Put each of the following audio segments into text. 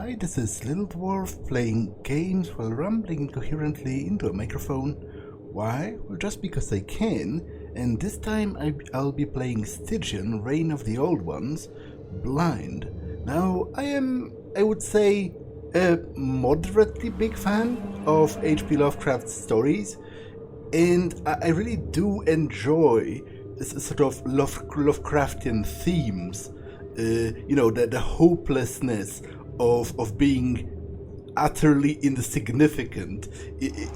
Hi, this is Little Dwarf playing games while rambling incoherently into a microphone. Why? Well, just because I can, and this time I'll be playing Stygian, Reign of the Old Ones, blind. Now, I would say, a moderately big fan of H.P. Lovecraft's stories, and I really do enjoy sort of Lovecraftian themes. The hopelessness of being utterly insignificant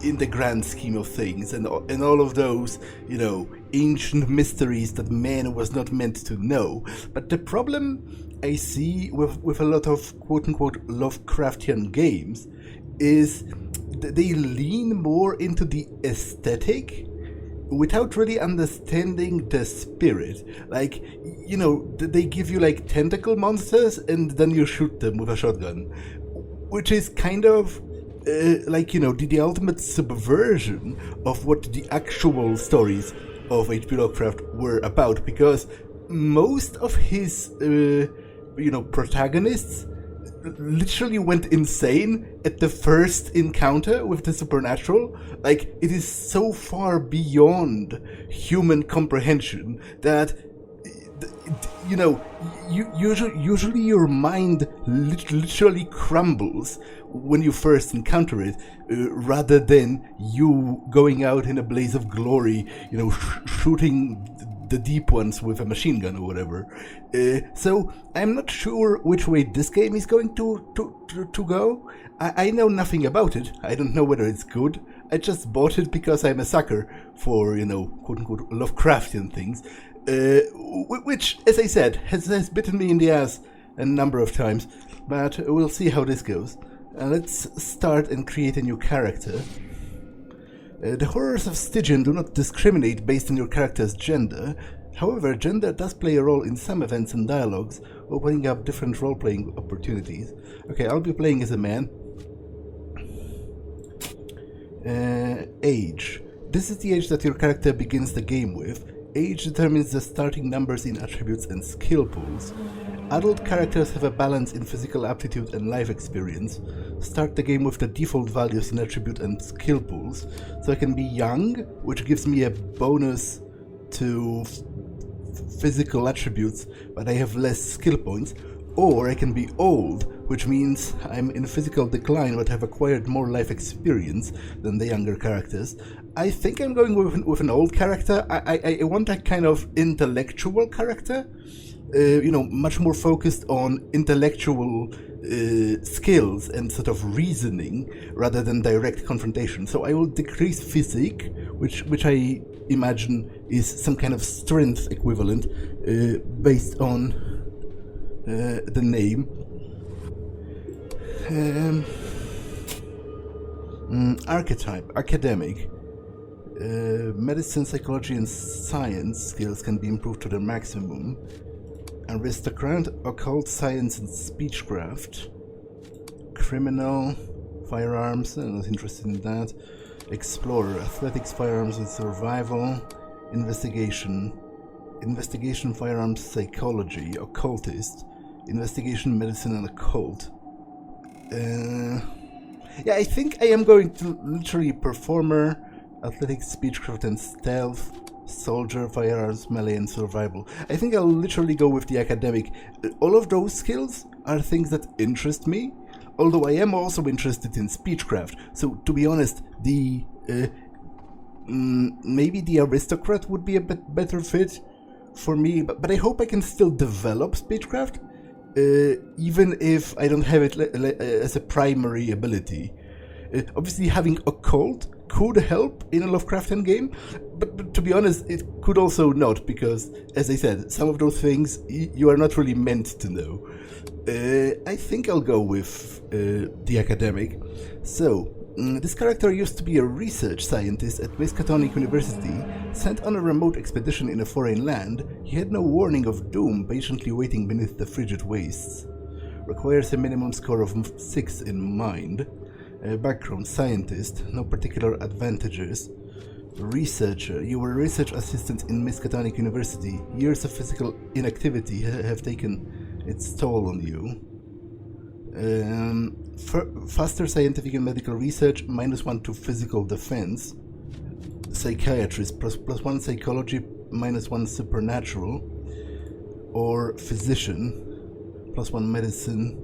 in the grand scheme of things, and all of those, ancient mysteries that man was not meant to know. But the problem I see with a lot of quote-unquote Lovecraftian games is they lean more into the aesthetic without really understanding the spirit. Like, they give you like tentacle monsters and then you shoot them with a shotgun, which is kind of the ultimate subversion of what the actual stories of H.P. Lovecraft were about, because most of his protagonists literally went insane at the first encounter with the supernatural. Like, it is so far beyond human comprehension that usually your mind literally crumbles when you first encounter it, rather than you going out in a blaze of glory, shooting the deep ones with a machine gun or whatever. So I'm not sure which way this game is going to go. I know nothing about it. I don't know whether it's good. I just bought it because I'm a sucker for, quote-unquote Lovecraftian things, which, as I said, has bitten me in the ass a number of times, but we'll see how this goes. Let's start and create a new character. The horrors of Stygian do not discriminate based on your character's gender. However, gender does play a role in some events and dialogues, opening up different role-playing opportunities. Okay, I'll be playing as a man. Age. This is the age that your character begins the game with. Age determines the starting numbers in attributes and skill pools. Adult characters have a balance in physical aptitude and life experience. Start the game with the default values in attribute and skill pools. So I can be young, which gives me a bonus to physical attributes, but I have less skill points. Or I can be old, which means I'm in physical decline but have acquired more life experience than the younger characters. I think I'm going with an old character. I want a kind of intellectual character. Much more focused on intellectual skills and sort of reasoning rather than direct confrontation. So I will decrease physique, which I imagine is some kind of strength equivalent based on the name. Archetype, academic. Medicine, psychology, and science skills can be improved to their maximum. Aristocrat, occult science and speechcraft. Criminal, firearms, I'm not interested in that. Explorer, athletics, firearms and survival. Investigation, firearms, psychology. Occultist, investigation, medicine and occult. Yeah, I think I am going to literally performer, athletics, speechcraft and stealth. Soldier, firearms, melee, and survival. I think I'll literally go with the academic. All of those skills are things that interest me, although I am also interested in speechcraft. So, to be honest, the maybe the aristocrat would be a bit better fit for me, but I hope I can still develop speechcraft, even if I don't have it as a primary ability. Obviously, having occult could help in a Lovecraftian game, but to be honest, it could also not, because, as I said, some of those things you are not really meant to know. I think I'll go with the academic. So, this character used to be a research scientist at Miskatonic University. Sent on a remote expedition in a foreign land, he had no warning of doom patiently waiting beneath the frigid wastes. Requires a minimum score of 6 in mind. Background, scientist, no particular advantages. Researcher, you were a research assistant in Miskatonic University. Years of physical inactivity have taken its toll on you. Faster scientific and medical research, -1 to physical defense. Psychiatrist, +1 psychology, -1 supernatural. Or physician, +1 medicine,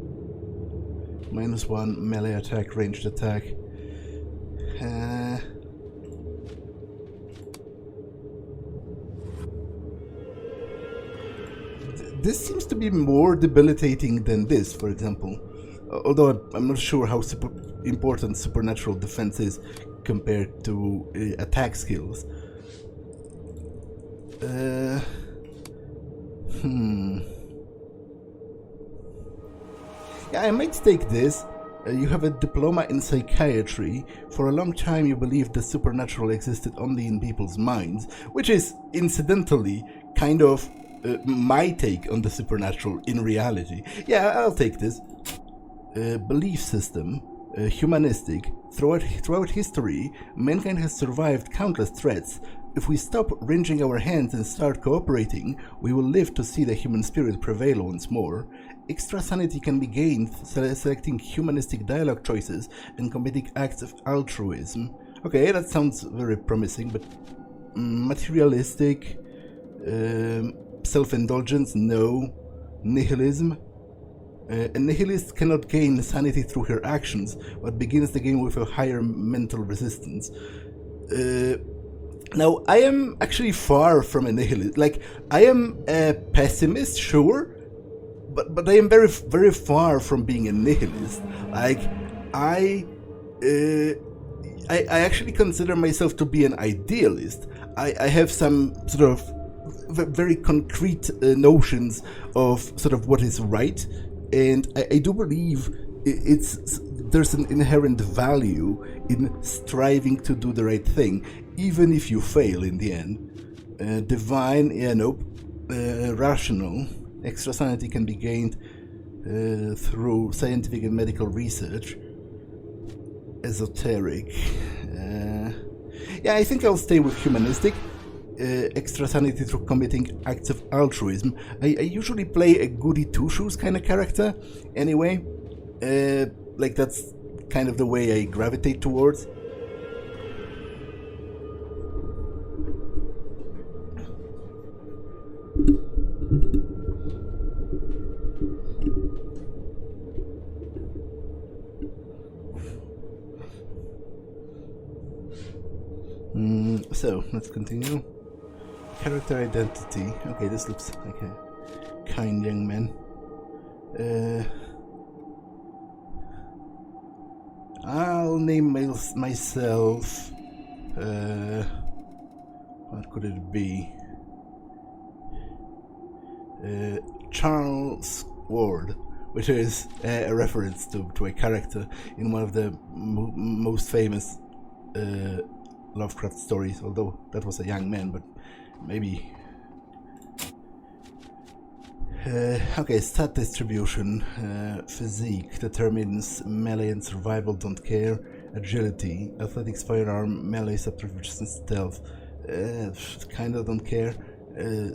-1 melee attack, ranged attack. This seems to be more debilitating than this, for example. Although I'm not sure how important supernatural defense is compared to attack skills. Yeah, I might take this. You have a diploma in psychiatry. For a long time you believed the supernatural existed only in people's minds, which is, incidentally, kind of my take on the supernatural in reality. Yeah, I'll take this. Belief system, humanistic. Throughout history, mankind has survived countless threats. If we stop wringing our hands and start cooperating, we will live to see the human spirit prevail once more. Extra sanity can be gained selecting humanistic dialogue choices and committing acts of altruism. Okay, that sounds very promising, but materialistic, self-indulgence, no. Nihilism. A nihilist cannot gain sanity through her actions, but begins the game with a higher mental resistance. Now, I am actually far from a nihilist. Like, I am a pessimist, sure, but I am very, very far from being a nihilist. Like, I actually consider myself to be an idealist. I have some sort of very concrete notions of sort of what is right, and I do believe there's an inherent value in striving to do the right thing, even if you fail in the end. Divine, yeah, nope. Rational, extra sanity can be gained through scientific and medical research. Esoteric. Yeah, I think I'll stay with humanistic. Extra sanity through committing acts of altruism. I usually play a goody two-shoes kind of character anyway. Like, that's kind of the way I gravitate towards. So, let's continue. Character identity. Okay, this looks like a kind young man. I'll name myself. What could it be? Charles Ward, which is a reference to a character in one of the most famous Lovecraft stories, although that was a young man, but maybe. Okay, stat distribution. Physique determines melee and survival, don't care. Agility, athletics, firearm, melee, subterfuge, and stealth. Kinda don't care.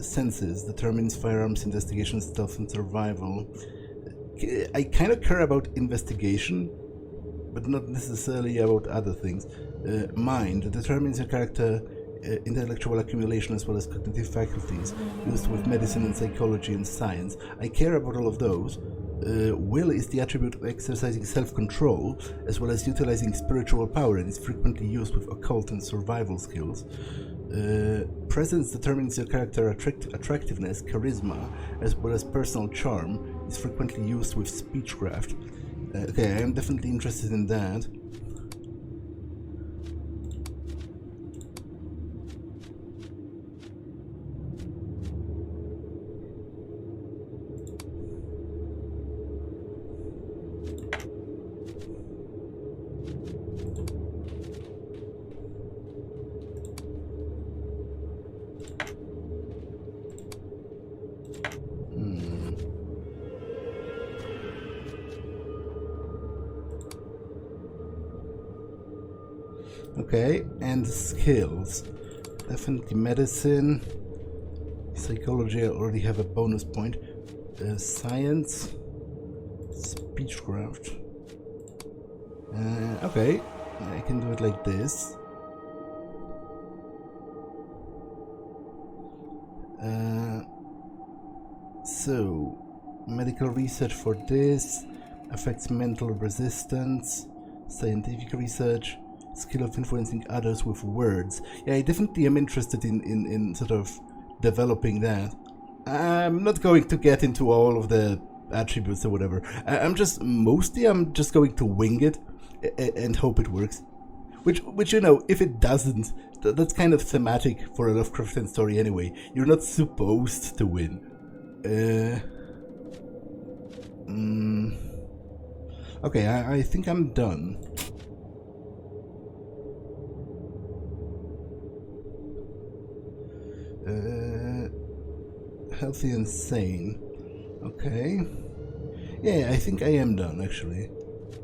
Senses determines firearms, investigation, stealth, and survival. I kind of care about investigation, but not necessarily about other things. Mind determines your character intellectual accumulation as well as cognitive faculties used with medicine and psychology and science. I care about all of those. Will is the attribute of exercising self-control as well as utilizing spiritual power and is frequently used with occult and survival skills. Presence determines your character attractiveness, charisma, as well as personal charm, is frequently used with speechcraft. Okay, I am definitely interested in that. Okay, and skills. Definitely medicine. Psychology, I already have a bonus point. Science. beechcraft. Okay, I can do it like this. So, medical research for this, affects mental resistance, scientific research, skill of influencing others with words. Yeah, I definitely am interested in sort of developing that. I'm not going to get into all of the attributes or whatever. I'm just going to wing it and hope it works. Which you know, if it doesn't, that's kind of thematic for a Lovecraftian story anyway. You're not supposed to win. Okay, I think I'm done. Healthy and sane. Okay. Yeah, I think I am done, actually.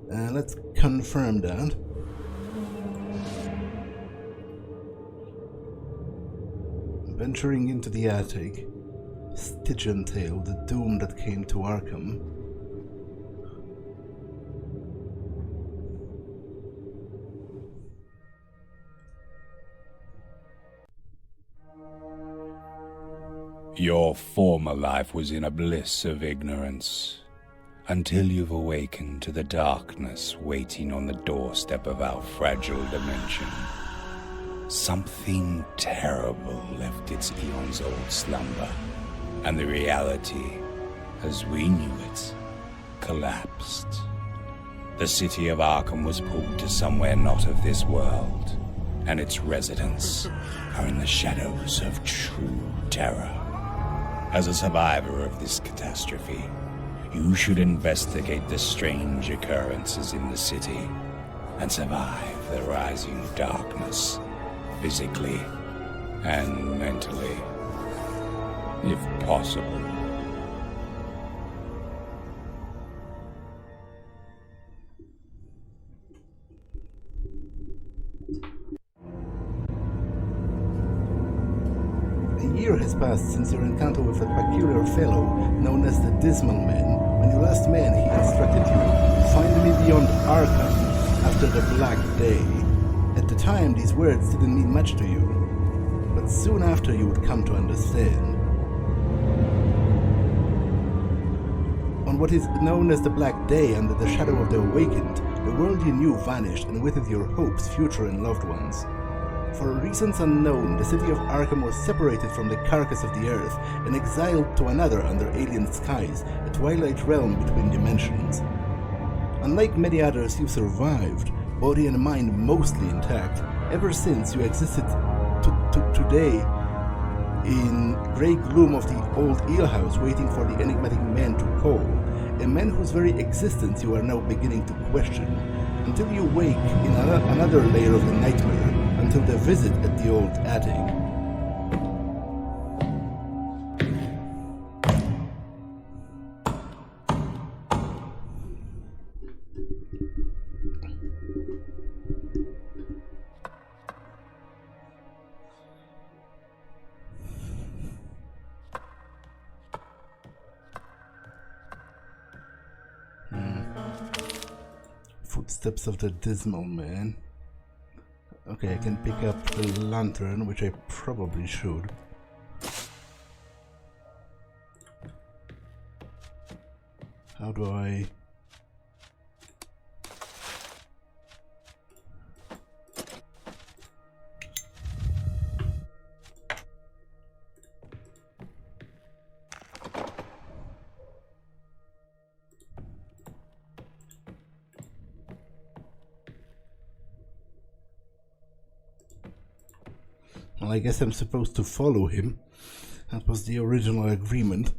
Let's confirm that. Venturing into the attic. Stygian tale, the doom that came to Arkham. Your former life was in a bliss of ignorance, until you've awakened to the darkness waiting on the doorstep of our fragile dimension. Something terrible left its eons-old slumber, and the reality, as we knew it, collapsed. The city of Arkham was pulled to somewhere not of this world, and its residents are in the shadows of true terror. As a survivor of this catastrophe, you should investigate the strange occurrences in the city and survive the rising darkness, physically and mentally, if possible. A year has passed since your encounter with a peculiar fellow known as the Dismal Man. When you last met, he instructed you, find me beyond Arkham after the Black Day. At the time, these words didn't mean much to you, but soon after you would come to understand. On what is known as the Black Day, under the shadow of the Awakened, the world you knew vanished, and with it your hopes, future, and loved ones. For reasons unknown, the city of Arkham was separated from the carcass of the earth and exiled to another under alien skies, a twilight realm between dimensions. Unlike many others, you survived, body and mind mostly intact, ever since you existed today in grey gloom of the old alehouse, waiting for the enigmatic man to call, a man whose very existence you are now beginning to question, until you wake in another layer of the nightmare, until the visit at the old attic. Footsteps of the Dismal Man. Okay, I can pick up the lantern, which I probably should. How do I... Well, I guess I'm supposed to follow him. That was the original agreement.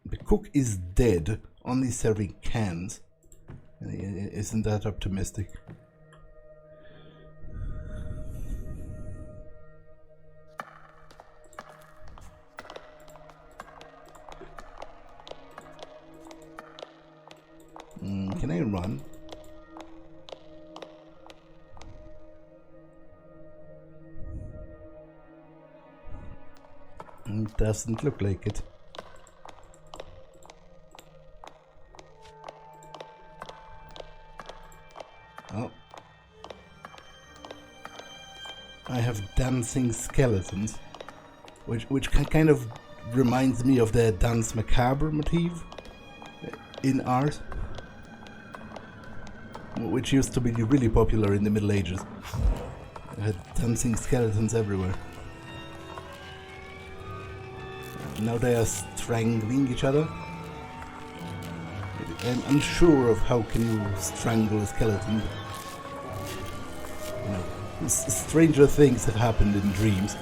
The cook is dead, only serving cans. Isn't that optimistic? Can I run? doesn't look like it. Oh. I have dancing skeletons, which kind of reminds me of the Dance Macabre motif in art, which used to be really popular in the Middle Ages. I had dancing skeletons everywhere. Now they are strangling each other. I'm unsure of how can you strangle a skeleton. You know, stranger things have happened in dreams.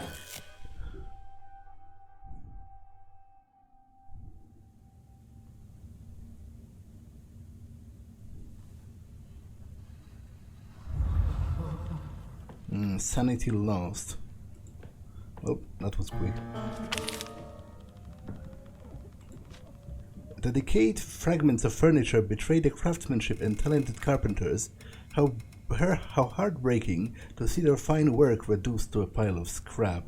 Sanity lost. Oh, that was quick. The decayed fragments of furniture betray the craftsmanship and talented carpenters. How heartbreaking to see their fine work reduced to a pile of scrap.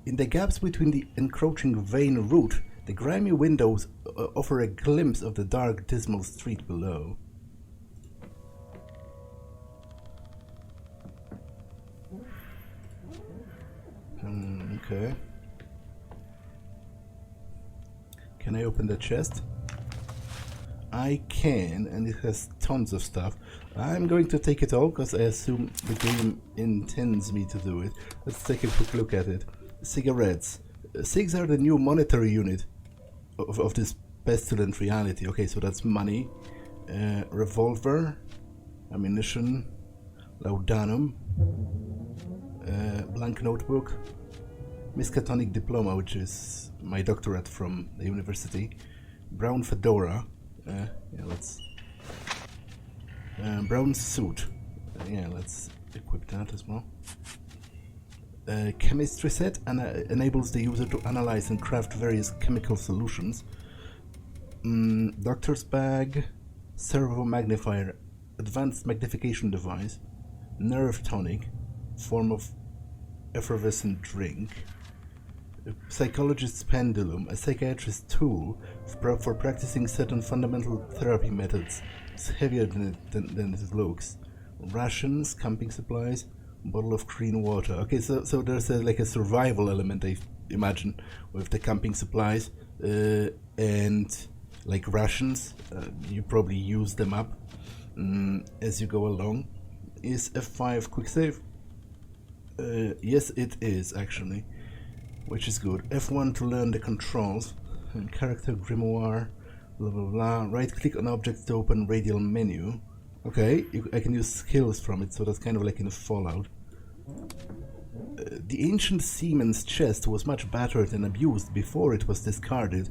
In the gaps between the encroaching vein root, the grimy windows offer a glimpse of the dark, dismal street below. Okay. Can I open the chest? I can, and it has tons of stuff. I'm going to take it all because I assume the game intends me to do it. Let's take a quick look at it. Cigarettes. Cigs are the new monetary unit of this pestilent reality. Okay, so that's money. Revolver. Ammunition. Laudanum. Blank notebook. Miskatonic diploma, which is my doctorate from the university. Brown fedora. Yeah, let's... brown suit. Yeah, let's equip that as well. Chemistry set enables the user to analyze and craft various chemical solutions. Doctor's bag. Servo magnifier. Advanced magnification device. Nerve tonic. Form of effervescent drink. A psychologist's pendulum, a psychiatrist's tool for practicing certain fundamental therapy methods. It's heavier than it looks. Rations, camping supplies, bottle of clean water. Okay, so there's like a survival element, I imagine, with the camping supplies and like rations. You probably use them up as you go along. Is F5 quick save? Yes, it is actually. Which is good. F1 to learn the controls. And character grimoire. Blah blah blah. Right click on objects to open radial menu. Okay, I can use skills from it, so that's kind of like in a Fallout. The ancient seaman's chest was much battered and abused before it was discarded,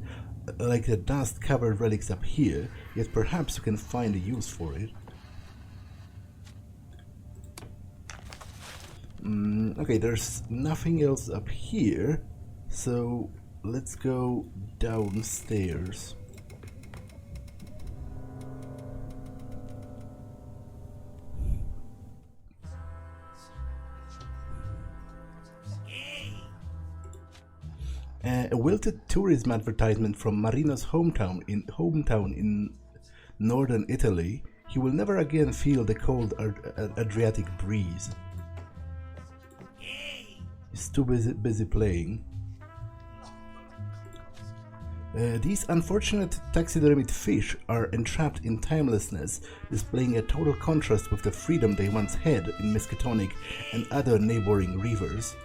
like the dust-covered relics up here, yet perhaps you can find a use for it. Okay, there's nothing else up here, so let's go downstairs. A wilted tourism advertisement from Marino's hometown in northern Italy. He will never again feel the cold Adriatic breeze. He's too busy playing. These unfortunate taxidermied fish are entrapped in timelessness, displaying a total contrast with the freedom they once had in Miskatonic and other neighboring rivers.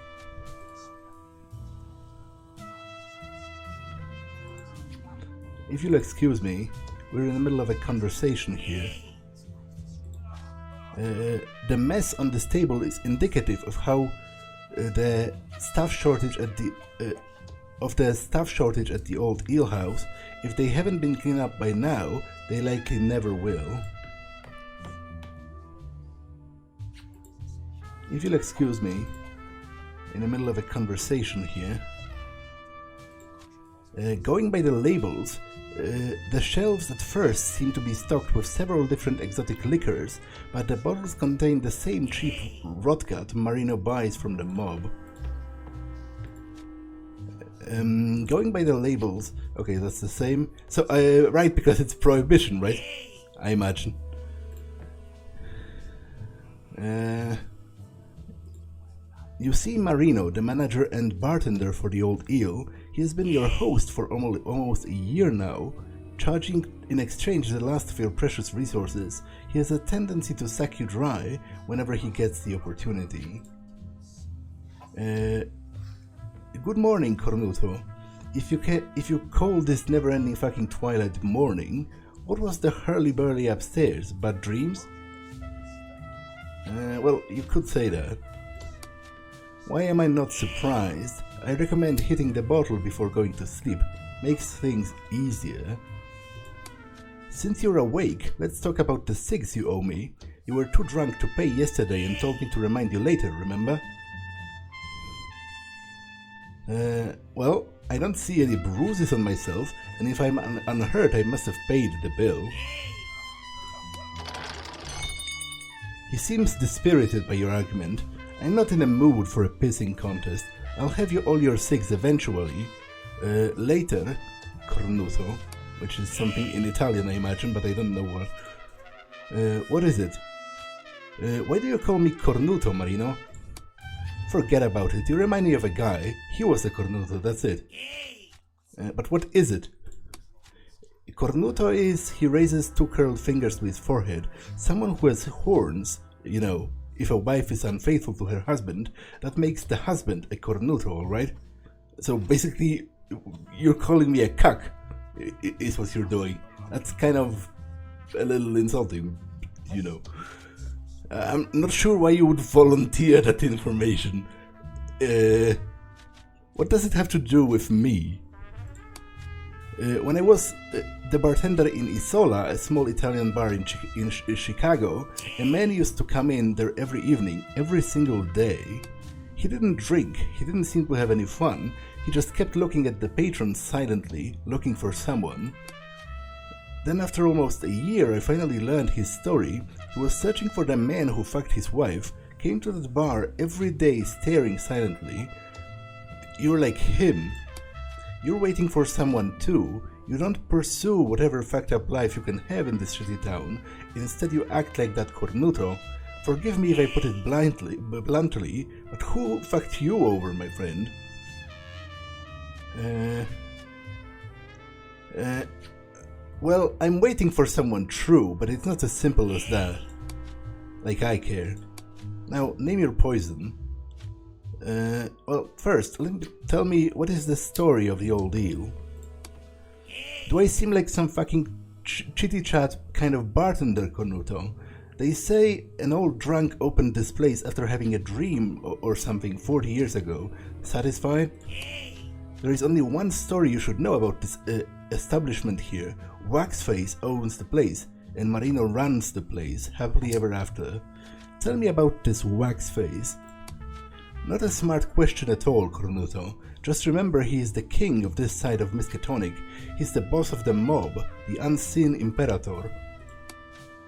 If you'll excuse me, we're in the middle of a conversation here. The mess on this table is indicative of how the staff shortage at the old alehouse. If they haven't been cleaned up by now, they likely never will. If you'll excuse me, in the middle of a conversation here. Going by the labels, the shelves at first seem to be stocked with several different exotic liquors, but the bottles contain the same cheap vodka Marino buys from the mob. Going by the labels, okay, that's the same. So, right, because it's prohibition, right? I imagine. You see Marino, the manager and bartender for the Old Eel. He has been your host for almost a year now, charging in exchange the last of your precious resources. He has a tendency to suck you dry whenever he gets the opportunity. Good morning, Cornuto. If you call this never-ending fucking twilight morning, what was the hurly-burly upstairs? Bad dreams? Well, you could say that. Why am I not surprised? I recommend hitting the bottle before going to sleep. Makes things easier. Since you're awake, let's talk about the cigs you owe me. You were too drunk to pay yesterday and told me to remind you later, remember? Well, I don't see any bruises on myself, and if I'm unhurt, I must have paid the bill. He seems dispirited by your argument. I'm not in a mood for a pissing contest. I'll have you all your cigs eventually. Later, Cornuto, which is something in Italian, I imagine, but I don't know what. What is it? Why do you call me Cornuto, Marino? Forget about it. You remind me of a guy. He was a Cornuto, that's it. But what is it? Cornuto is, he raises two curled fingers to his forehead. Someone who has horns, you know. If a wife is unfaithful to her husband, that makes the husband a Cornuto, alright? So basically, you're calling me a cuck, is what you're doing. That's kind of a little insulting, you know. I'm not sure why you would volunteer that information. What does it have to do with me? When I was the bartender in Isola, a small Italian bar in Chicago, a man used to come in there every evening, every single day. He didn't drink, he didn't seem to have any fun, he just kept looking at the patrons silently, looking for someone. Then after almost a year, I finally learned his story. He was searching for the man who fucked his wife, came to the bar every day staring silently. You're like him. You're waiting for someone too. You don't pursue whatever fucked up life you can have in this shitty town. Instead you act like that Cornuto. Forgive me if I put it bluntly, but who fucked you over, my friend? Well, I'm waiting for someone true, but it's not as simple as that. Like I care. Now, name your poison. Well, first, tell me, what is the story of the Old Eel? Do I seem like some fucking chitty-chat kind of bartender, Cornuto? They say an old drunk opened this place after having a dream or something 40 years ago. Satisfied? There is only one story you should know about this establishment here. Waxface owns the place, and Marino runs the place, happily ever after. Tell me about this Waxface. Not a smart question at all, Cornuto. Just remember he is the king of this side of Miskatonic. He's the boss of the mob, the unseen imperator.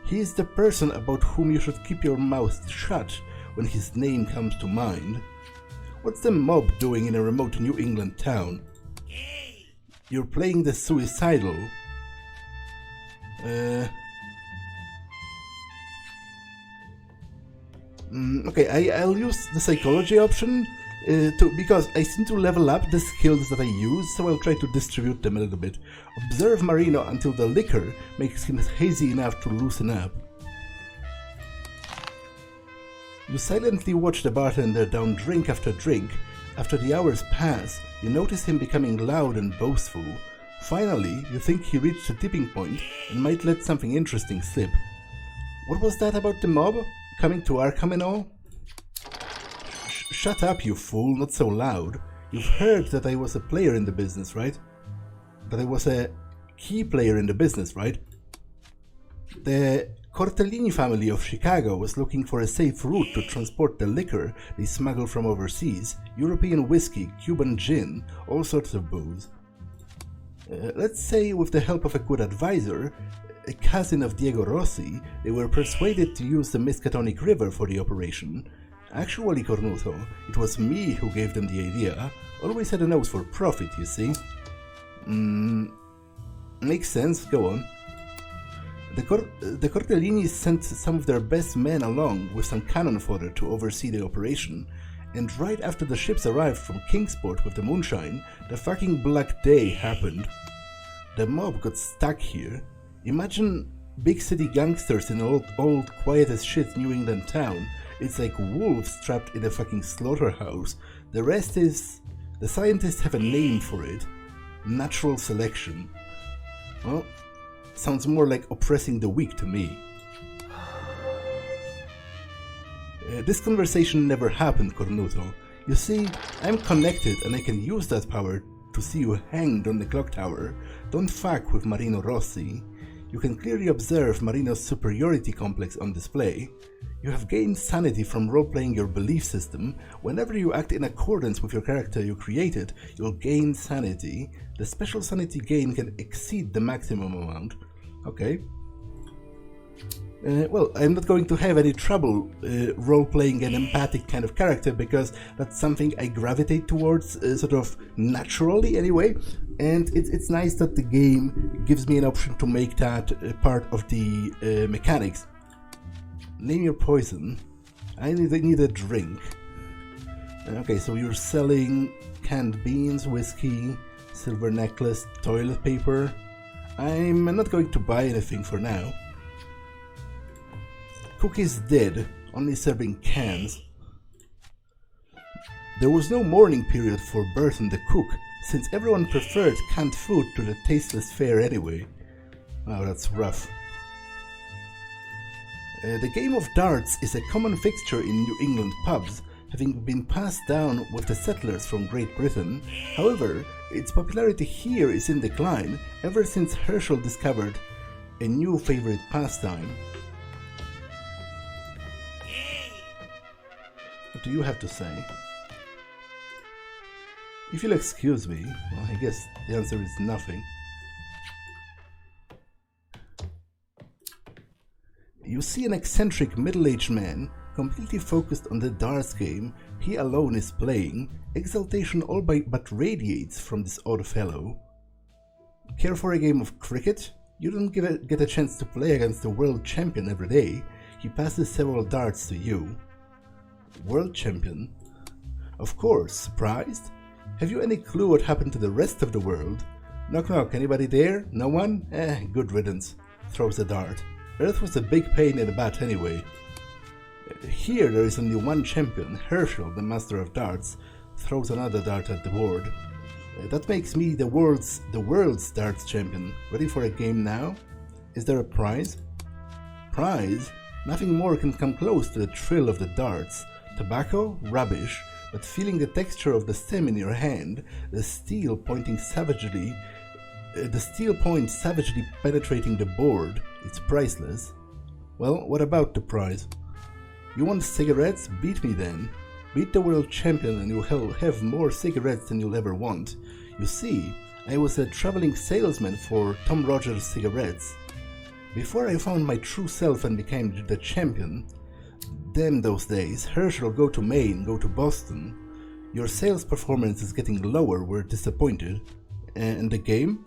He is the person about whom you should keep your mouth shut when his name comes to mind. What's the mob doing in a remote New England town? You're playing the suicidal. Okay, I'll use the psychology option because I seem to level up the skills that I use, so I'll try to distribute them a little bit. Observe Marino until the liquor makes him hazy enough to loosen up. You silently watch the bartender down drink after drink. After the hours pass, you notice him becoming loud and boastful. Finally, you think he reached a tipping point and might let something interesting slip. What was that about the mob? Coming to Arkham and all? Shut up, you fool, not so loud. You've heard that I was a player in the business, right? That I was a key player in the business, right? The Cortellini family of Chicago was looking for a safe route to transport the liquor they smuggle from overseas, European whiskey, Cuban gin, all sorts of booze. Let's say with the help of a good advisor, a cousin of Diego Rossi, they were persuaded to use the Miskatonic River for the operation. Actually, Cornuto, it was me who gave them the idea. Always had a nose for profit, you see. Makes sense, go on. The Cortellini sent some of their best men along with some cannon fodder to oversee the operation, and right after the ships arrived from Kingsport with the moonshine, the fucking Black Day happened. The mob got stuck here. Imagine big city gangsters in an old quiet as shit New England town. It's like wolves trapped in a fucking slaughterhouse. The rest is... the scientists have a name for it. Natural selection. Well, sounds more like oppressing the weak to me. This conversation never happened, Cornuto. You see, I'm connected and I can use that power to see you hanged on the clock tower. Don't fuck with Marino Rossi. You can clearly observe Marino's superiority complex on display. You have gained sanity from role-playing your belief system. Whenever you act in accordance with your character you created, you'll gain sanity. The special sanity gain can exceed the maximum amount. Okay. Well, I'm not going to have any trouble role-playing an empathic kind of character, because that's something I gravitate towards sort of naturally anyway, and it's nice that the game gives me an option to make that part of the mechanics. Name your poison. I need a drink. Okay, so you're selling canned beans, whiskey, silver necklace, toilet paper. I'm not going to buy anything for now. Cook is dead, only serving cans. There was no mourning period for Burton the cook, since everyone preferred canned food to the tasteless fare anyway. Wow, that's rough. The game of darts is a common fixture in New England pubs, having been passed down with the settlers from Great Britain. However, its popularity here is in decline ever since Herschel discovered a new favorite pastime. What do you have to say? If you'll excuse me, well, I guess the answer is nothing. You see an eccentric middle-aged man, completely focused on the darts game he alone is playing. Exaltation all but radiates from this odd fellow. Care for a game of cricket? You don't get a chance to play against the world champion every day. He passes several darts to you. World champion? Of course, surprised? Have you any clue what happened to the rest of the world? Knock knock, anybody there? No one? Good riddance. Throws a dart. Earth was a big pain in the butt anyway. Here there is only one champion, Herschel, the master of darts. Throws another dart at the board. That makes me the world's darts champion. Ready for a game now? Is there a prize? Prize? Nothing more can come close to the thrill of the darts. Tobacco? Rubbish. But feeling the texture of the stem in your hand, the steel point savagely penetrating the board, it's priceless. Well, what about the prize? You want cigarettes? Beat me then. Beat the world champion and you'll have more cigarettes than you'll ever want. You see, I was a traveling salesman for Tom Rogers cigarettes. Before I found my true self and became the champion, damn those days, Herschel, go to Maine, go to Boston. Your sales performance is getting lower, we're disappointed. And the game?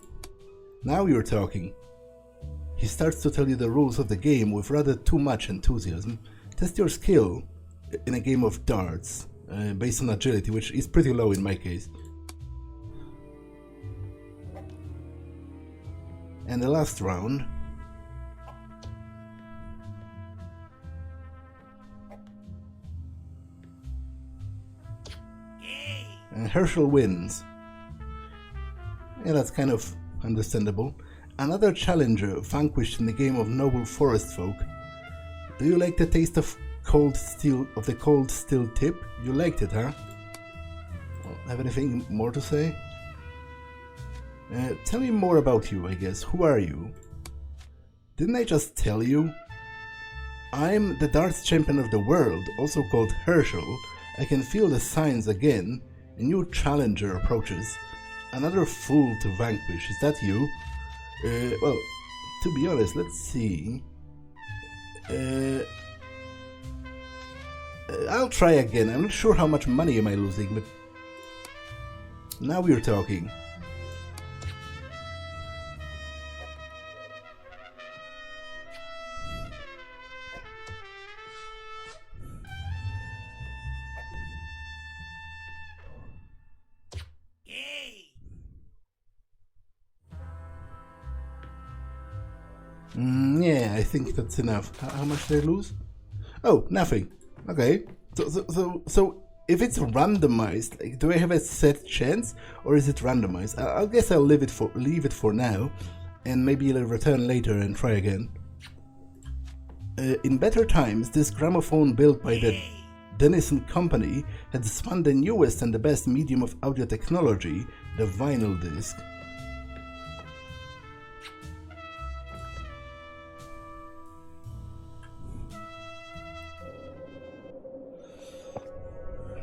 Now you're talking. He starts to tell you the rules of the game with rather too much enthusiasm. Test your skill in a game of darts, based on agility, which is pretty low in my case. And the last round. Herschel wins. Yeah, that's kind of understandable. Another challenger vanquished in the game of noble forest folk. Do you like the taste of cold steel tip? You liked it, huh? Well, have anything more to say? Tell me more about you, I guess. Who are you? Didn't I just tell you? I'm the darts champion of the world, also called Herschel. I can feel the signs again. A new challenger approaches. Another fool to vanquish. Is that you? Well, to be honest, let's see. I'll try again. I'm not sure how much money am I losing, but now we're talking. Yeah, I think that's enough. How much did I lose? Oh, nothing. Okay. So if it's randomized, like, do I have a set chance, or is it randomized? I guess I'll leave it for now, and maybe I'll return later and try again. In better times, this gramophone built by the Denison Company had spun the newest and the best medium of audio technology, the vinyl disc.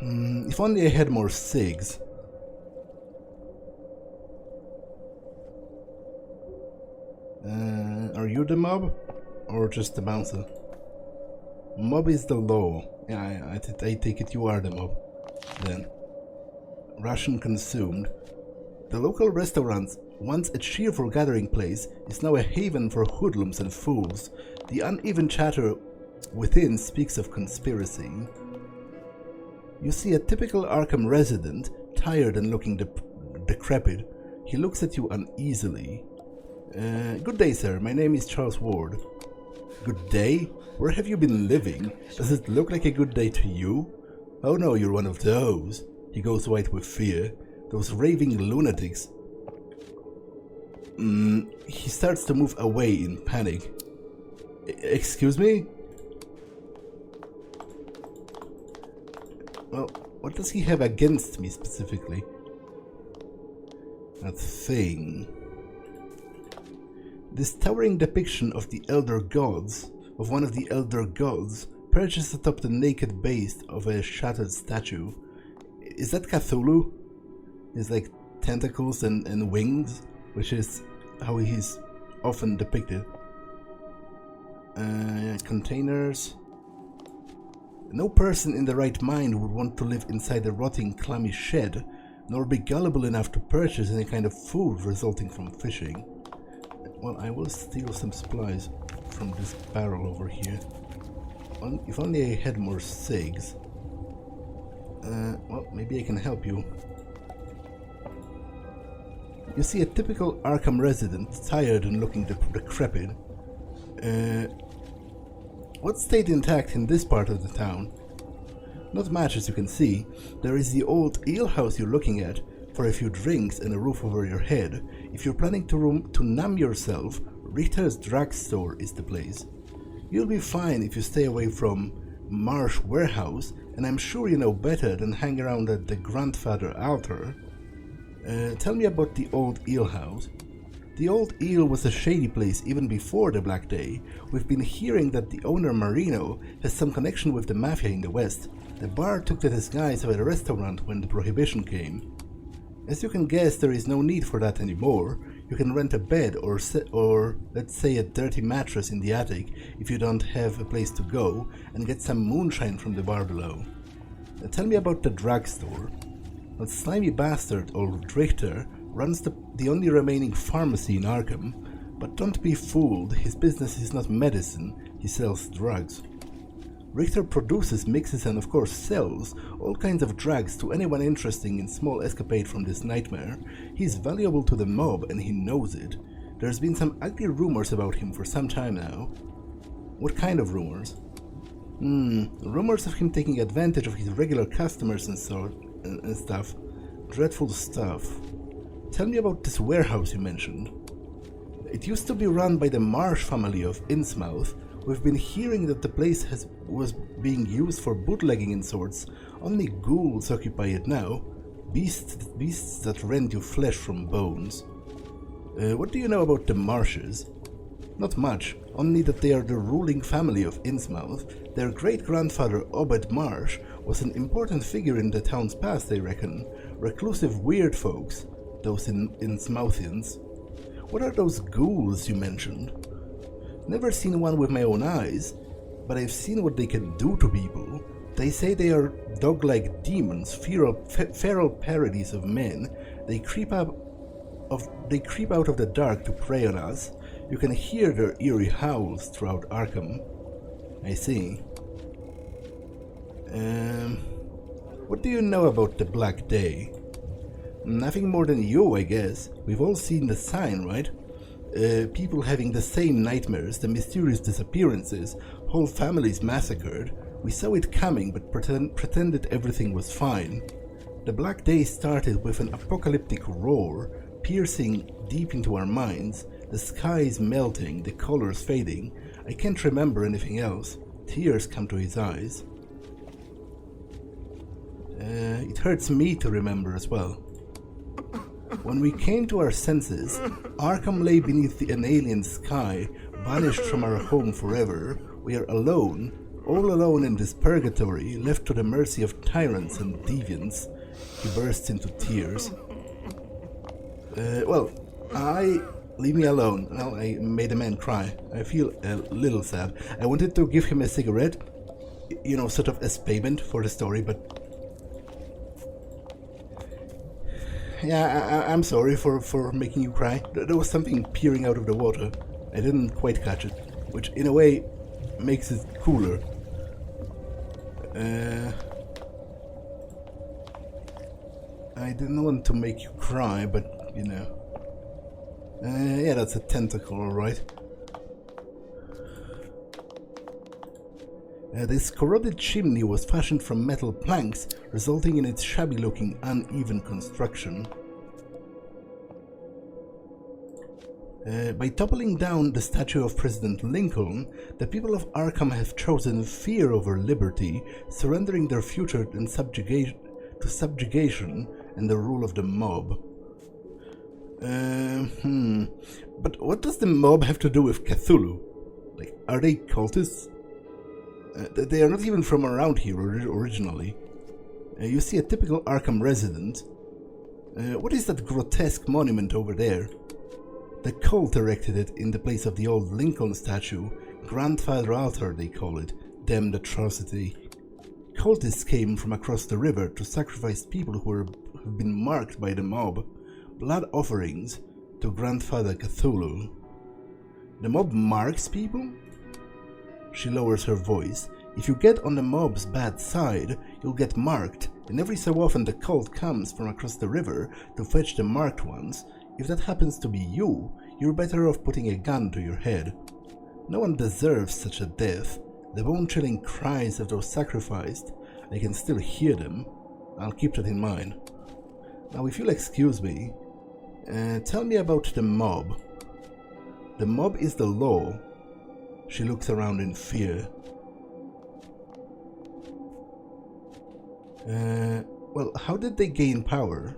If only I had more cigs. Are you the mob? Or just the bouncer? Mob is the law. Yeah, I take it you are the mob. Then. Ration consumed. The local restaurant, once a cheerful gathering place, is now a haven for hoodlums and fools. The uneven chatter within speaks of conspiracy. You see a typical Arkham resident, tired and looking decrepit. He looks at you uneasily. Good day, sir. My name is Charles Ward. Good day? Where have you been living? Does it look like a good day to you? Oh no, you're one of those. He goes white with fear. Those raving lunatics. He starts to move away in panic. Excuse me? Well, what does he have against me specifically? That thing. This towering depiction of the elder gods, of one of the elder gods, perches atop the naked base of a shattered statue. Is that Cthulhu? It's like tentacles and wings, which is how he's often depicted. Containers. No person in the right mind would want to live inside a rotting, clammy shed, nor be gullible enough to purchase any kind of food resulting from fishing. Well, I will steal some supplies from this barrel over here. If only I had more cigs. Well, maybe I can help you. You see a typical Arkham resident, tired and looking decrepit. What stayed intact in this part of the town? Not much, as you can see. There is the old alehouse you're looking at, for a few drinks and a roof over your head. If you're planning to numb yourself, Richter's drugstore is the place. You'll be fine if you stay away from Marsh Warehouse, and I'm sure you know better than hang around at the grandfather altar. Tell me about the old alehouse. The old eel was a shady place even before the Black Day. We've been hearing that the owner Marino has some connection with the mafia in the west. The bar took the disguise of a restaurant when the prohibition came. As you can guess, there is no need for that anymore. You can rent a bed or let's say a dirty mattress in the attic if you don't have a place to go, and get some moonshine from the bar below. Tell me about the drugstore. That slimy bastard, old Richter, runs the only remaining pharmacy in Arkham, but don't be fooled, his business is not medicine, he sells drugs. Richter produces, mixes and of course sells all kinds of drugs to anyone interested in small escapade from this nightmare. He's valuable to the mob and he knows it. There's been some ugly rumors about him for some time now. What kind of rumors? Rumors of him taking advantage of his regular customers and stuff. Dreadful stuff. Tell me about this warehouse you mentioned. It used to be run by the Marsh family of Innsmouth. We've been hearing that the place was being used for bootlegging and sorts. Only ghouls occupy it now. Beasts that rend you flesh from bones. What do you know about the Marshes? Not much, only that they are the ruling family of Innsmouth. Their great-grandfather Obed Marsh was an important figure in the town's past, I reckon. Reclusive weird folks, those Innsmouthians. What are those ghouls you mentioned? Never seen one with my own eyes, but I've seen what they can do to people. They say they are dog-like demons, feral parodies of men. They creep out of the dark to prey on us. You can hear their eerie howls throughout Arkham. I see. What do you know about the Black Day? Nothing more than you, I guess. We've all seen the sign, right? People having the same nightmares, the mysterious disappearances, whole families massacred. We saw it coming, but pretended everything was fine. The Black Day started with an apocalyptic roar, piercing deep into our minds. The skies melting, the colors fading. I can't remember anything else. Tears come to his eyes. It hurts me to remember as well. When we came to our senses, Arkham lay beneath an alien sky, banished from our home forever. We are alone, all alone in this purgatory, left to the mercy of tyrants and deviants. He bursts into tears. Leave me alone. Well, I made a man cry. I feel a little sad. I wanted to give him a cigarette, you know, sort of as payment for the story, but... Yeah, I'm sorry for making you cry. There was something peering out of the water. I didn't quite catch it, which in a way makes it cooler. I didn't want to make you cry, but, you know. Yeah, that's a tentacle, alright. This corroded chimney was fashioned from metal planks, resulting in its shabby-looking, uneven construction. By toppling down the statue of President Lincoln, the people of Arkham have chosen fear over liberty, surrendering their future to subjugation and the rule of the mob. But what does the mob have to do with Cthulhu? Like, are they cultists? They are not even from around here originally. You see a typical Arkham resident. What is that grotesque monument over there? The cult erected it in the place of the old Lincoln statue. Grandfather altar, they call it. Damned atrocity. Cultists came from across the river to sacrifice people who have been marked by the mob. Blood offerings to Grandfather Cthulhu. The mob marks people? She lowers her voice. If you get on the mob's bad side, you'll get marked, and every so often the cult comes from across the river to fetch the marked ones. If that happens to be you, you're better off putting a gun to your head. No one deserves such a death. The bone-chilling cries of those sacrificed, I can still hear them. I'll keep that in mind. Now, if you'll excuse me, tell me about the mob. The mob is the law. She looks around in fear. Well, how did they gain power?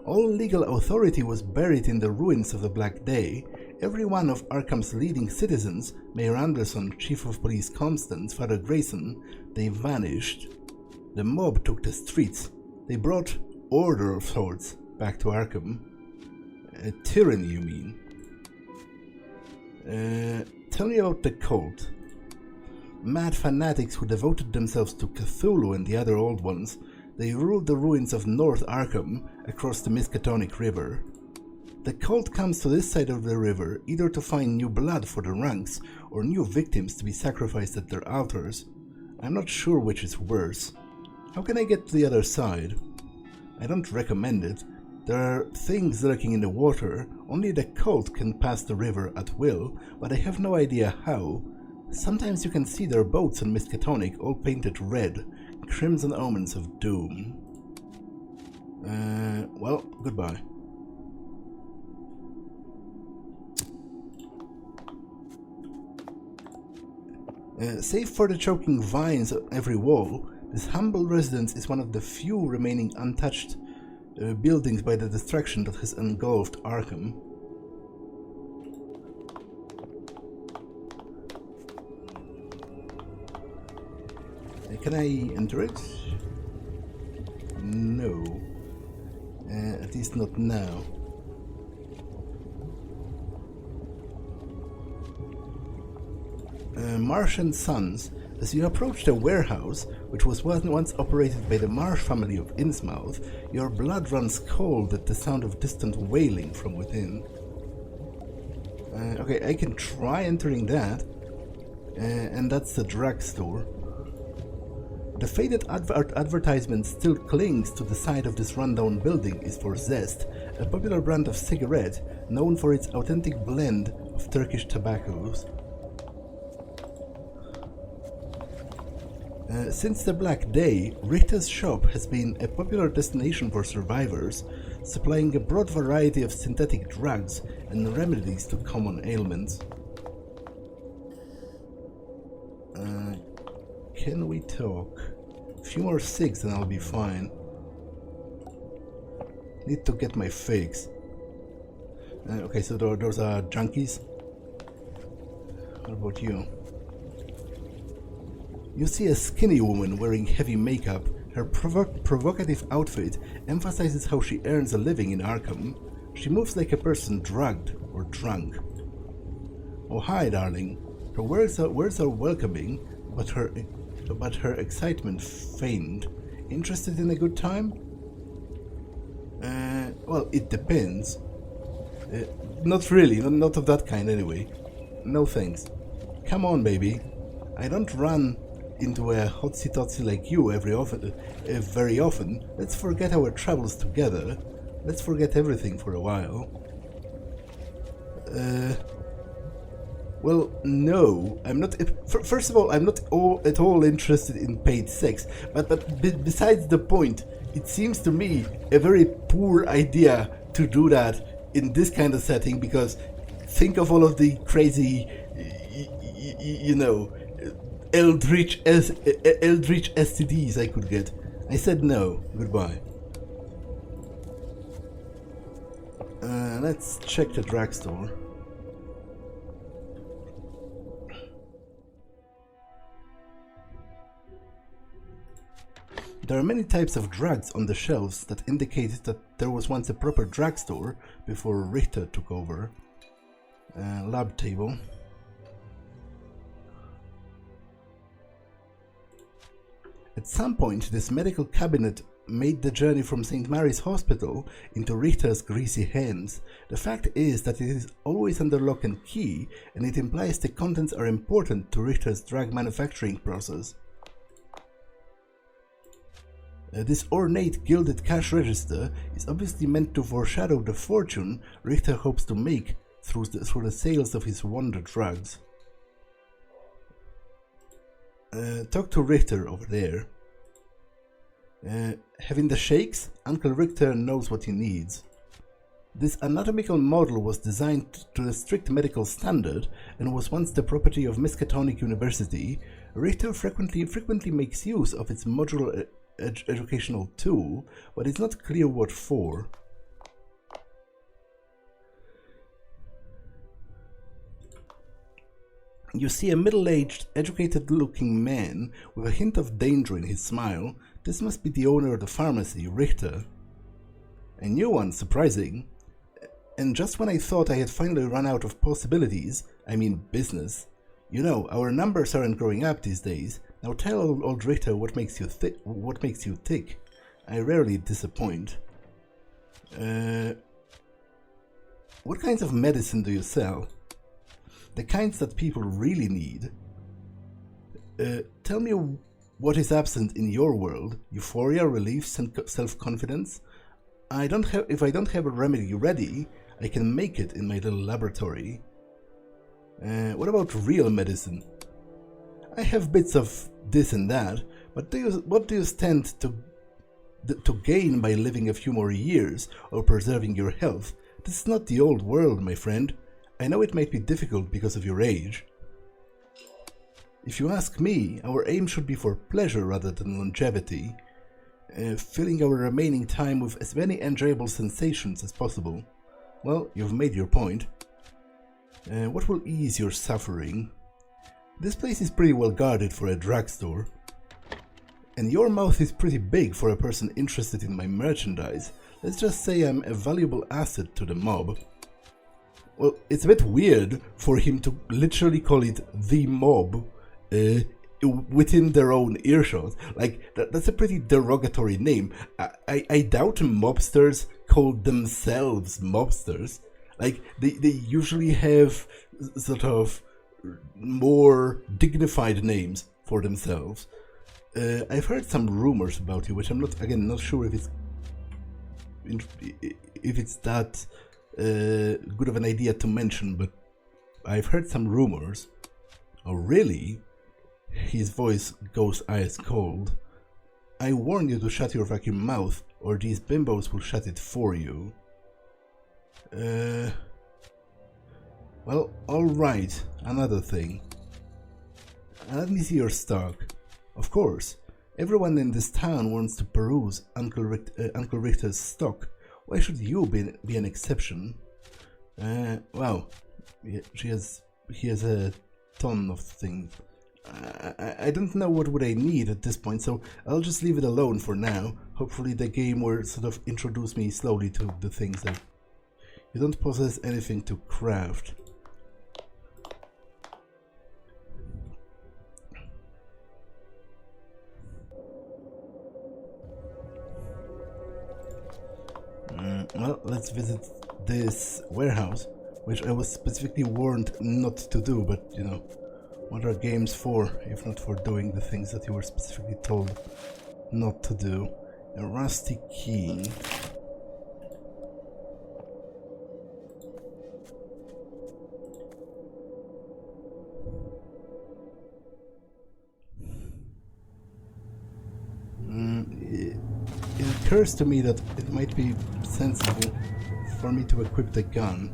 All legal authority was buried in the ruins of the Black Day. Every one of Arkham's leading citizens, Mayor Anderson, Chief of Police Constance, Father Grayson, they vanished. The mob took the streets. They brought order of sorts back to Arkham. Tyranny, you mean? Tell me about the cult. Mad fanatics who devoted themselves to Cthulhu and the other old ones. They ruled the ruins of North Arkham across the Miskatonic River. The cult comes to this side of the river either to find new blood for the ranks or new victims to be sacrificed at their altars. I'm not sure which is worse. How can I get to the other side? I don't recommend it. There are things lurking in the water. Only the cult can pass the river at will, but I have no idea how. Sometimes you can see their boats on Miskatonic all painted red, crimson omens of doom. Well, goodbye. Save for the choking vines on every wall, this humble residence is one of the few remaining untouched buildings by the destruction that has engulfed Arkham. Can I enter it? No. At least not now. Marsh and Sons, As you approach the warehouse, which was once operated by the Marsh family of Innsmouth, your blood runs cold at the sound of distant wailing from within. Okay, I can try entering that, and that's the drugstore. The faded advertisement still clings to the side of this rundown building is for Zest, a popular brand of cigarette known for its authentic blend of Turkish tobaccos. Since the Black Day, Richter's shop has been a popular destination for survivors, supplying a broad variety of synthetic drugs and remedies to common ailments. Can we talk? A few more cigs and I'll be fine. Need to get my fix. Okay, so those are junkies. What about you? You see a skinny woman wearing heavy makeup. Her provocative outfit emphasizes how she earns a living in Arkham. She moves like a person drugged or drunk. Oh hi, darling. Her words are welcoming, but her excitement feigned. Interested in a good time? Well, it depends. Not really, not of that kind anyway. No thanks. Come on, baby. I don't run into a hotsy-totsy like you very often. Let's forget our troubles together. Let's forget everything for a while. Well, no, I'm not. First of all, I'm not at all interested in paid sex. But besides the point, it seems to me a very poor idea to do that in this kind of setting, because think of all of the crazy, you know, eldritch STDs I could get. I said no. Goodbye. Let's check the drugstore. There are many types of drugs on the shelves that indicate that there was once a proper drugstore before Richter took over. Lab table. At some point, this medical cabinet made the journey from St. Mary's Hospital into Richter's greasy hands. The fact is that it is always under lock and key, and it implies the contents are important to Richter's drug manufacturing process. This ornate gilded cash register is obviously meant to foreshadow the fortune Richter hopes to make through the sales of his wonder drugs. Talk to Richter over there. Having the shakes, Uncle Richter knows what he needs. This anatomical model was designed to a strict medical standard and was once the property of Miskatonic University. Richter frequently makes use of its modular educational tool, but it's not clear what for. You see a middle-aged, educated-looking man with a hint of danger in his smile. This must be the owner of the pharmacy, Richter. A new one, surprising. And just when I thought I had finally run out of possibilities, I mean business. You know, our numbers aren't growing up these days. Now tell old Richter what makes you tick. I rarely disappoint. What kinds of medicine do you sell? The kinds that people really need. Tell me what is absent in your world. Euphoria, relief, self-confidence. If I don't have a remedy ready, I can make it in my little laboratory. What about real medicine? I have bits of this and that, but what do you stand to gain by living a few more years or preserving your health? This is not the old world, my friend. I know it might be difficult because of your age. If you ask me, our aim should be for pleasure rather than longevity, filling our remaining time with as many enjoyable sensations as possible. Well, you've made your point. What will ease your suffering? This place is pretty well guarded for a drugstore. And your mouth is pretty big for a person interested in my merchandise. Let's just say I'm a valuable asset to the mob. Well, it's a bit weird for him to literally call it the mob. within their own earshot. Like, that's a pretty derogatory name. I doubt mobsters call themselves mobsters. Like, they usually have sort of more dignified names for themselves. I've heard some rumors about you, which I'm not sure if it's that good of an idea to mention, but I've heard some rumors. Oh, really? His voice goes ice cold. I warn you to shut your vacuum mouth, or these bimbos will shut it for you. Well, alright, another thing. Let me see your stock. Of course, everyone in this town wants to peruse Uncle Richter's stock. Why should you be an exception? Wow, he has a ton of things. I don't know what would I need at this point, so I'll just leave it alone for now. Hopefully the game will sort of introduce me slowly to the things that... You don't possess anything to craft. Well, let's visit this warehouse, which I was specifically warned not to do, but you know, what are games for, if not for doing the things that you were specifically told not to do? A rusty key. It occurs to me that it might be sensible for me to equip the gun.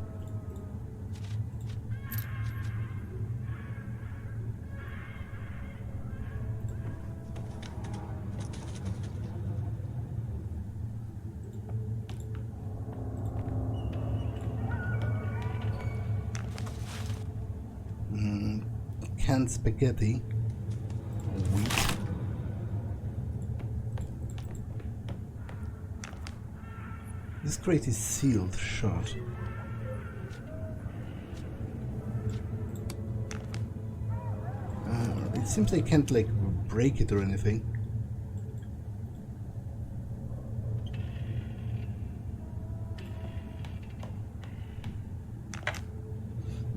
Canned spaghetti. Wheat. This crate is sealed shut. It seems I can't like break it or anything.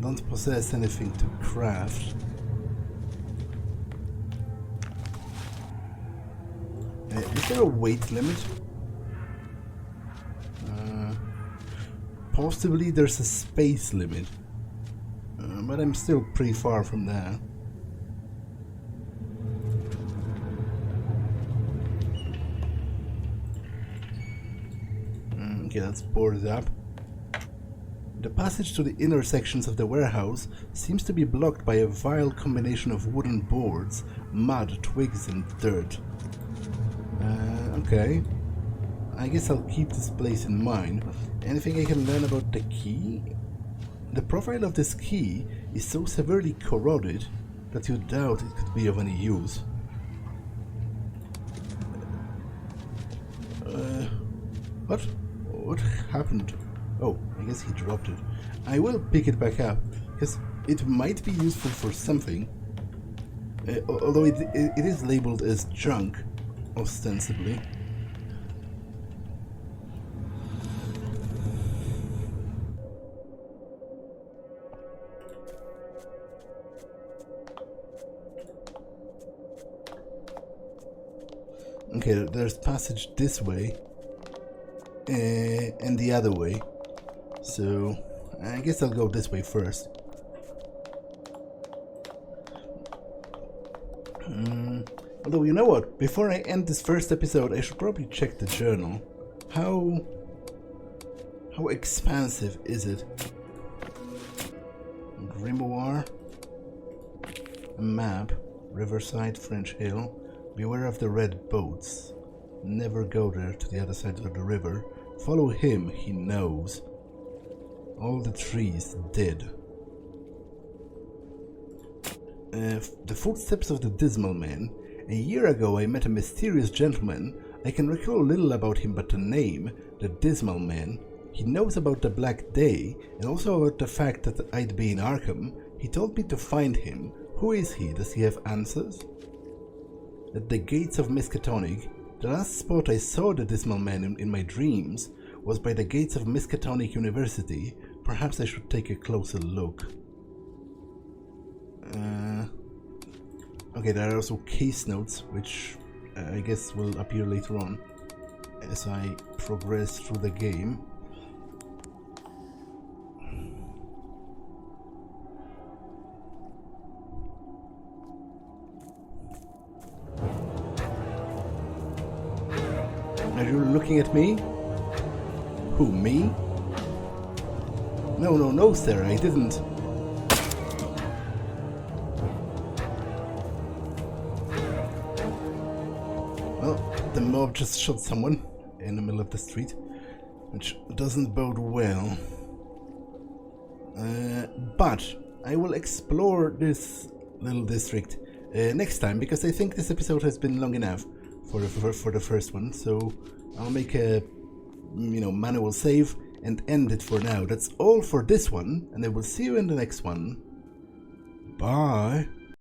Don't possess anything to craft. Is there a weight limit? Possibly there's a space limit, but I'm still pretty far from there. Okay, let's board it up. The passage to the inner sections of the warehouse seems to be blocked by a vile combination of wooden boards, mud, twigs, and dirt. Okay. I guess I'll keep this place in mind. Anything I can learn about the key? The profile of this key is so severely corroded that you doubt it could be of any use. What? What happened? Oh, I guess he dropped it. I will pick it back up, because it might be useful for something. Although it is labeled as junk, ostensibly. Okay, there's passage this way and the other way, so I guess I'll go this way first. Although, you know what, before I end this first episode I should probably check the journal. How expansive is it? Grimoire, a map, Riverside, French Hill. Beware of the red boats. Never go there to the other side of the river. Follow him, he knows. All the trees dead. The footsteps of the Dismal Man. A year ago I met a mysterious gentleman. I can recall little about him but the name, the Dismal Man. He knows about the Black Day and also about the fact that I'd be in Arkham. He told me to find him. Who is he? Does he have answers? at the gates of Miskatonic. The last spot I saw the Dismal Man in my dreams was by the gates of Miskatonic University. Perhaps I should take a closer look. Okay, there are also case notes, which I guess will appear later on as I progress through the game. Are you looking at me? Who, me? No, sir, I didn't. Well, the mob just shot someone in the middle of the street, which doesn't bode well. But I will explore this little district next time, because I think this episode has been long enough for the first one, so I'll make a manual save and end it for now. That's all for this one, and I will see you in the next one. Bye.